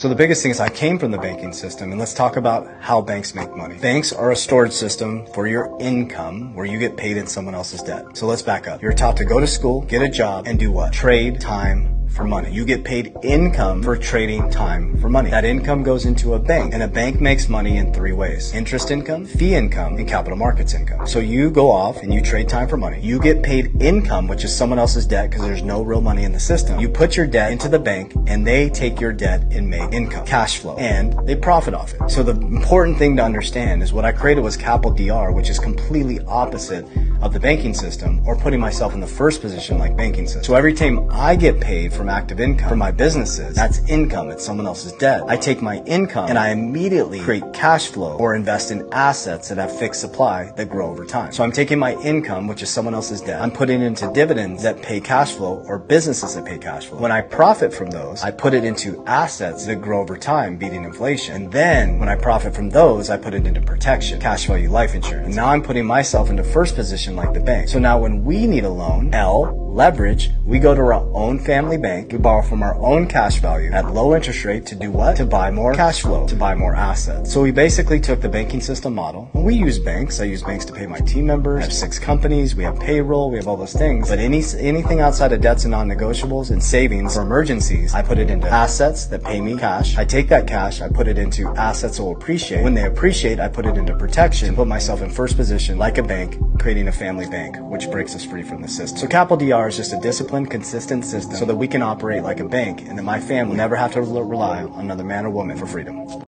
So the biggest thing is I came from the banking system, and let's talk about how banks make money. Banks are a storage system for your income where you get paid in someone else's debt. So let's back up. You're taught to go to school, get a job, and do what? Trade time for money. You get paid income for trading time for money. That income goes into a bank, and a bank makes money in three ways: interest income, fee income, and capital markets income. So you go off and you trade time for money. You get paid income, which is someone else's debt because there's no real money in the system. You put your debt into the bank and they take your debt and make income, cash flow, and they profit off it. So the important thing to understand is what I created was CAPL-Dr, which is completely opposite of the banking system, or putting myself in the first position like banking system. So every time I get paid from active income from my businesses, that's income. It's someone else's debt. I take my income and I immediately create cash flow or invest in assets that have fixed supply that grow over time. So I'm taking my income, which is someone else's debt, I'm putting it into dividends that pay cash flow or businesses that pay cash flow. When I profit from those, I put it into assets that grow over time, beating inflation. And then when I profit from those, I put it into protection, cash value life insurance. And now I'm putting myself into first position like the bank. So now when we need a loan, leverage, we go to our own family bank, we borrow from our own cash value at low interest rate to do what? To buy more cash flow, to buy more assets. So we basically took the banking system model, and we use banks. I use banks to pay my team members. I have 6 companies, we have payroll, we have all those things. But anything outside of debts and non-negotiables and savings for emergencies, I put it into assets that pay me cash. I take that cash, I put it into assets that will appreciate. When they appreciate, I put it into protection to put myself in first position like a bank, creating a family bank, which breaks us free from the system. So CAPL-Dr is just a disciplined, consistent system so that we can operate like a bank and that my family never have to rely on another man or woman for freedom.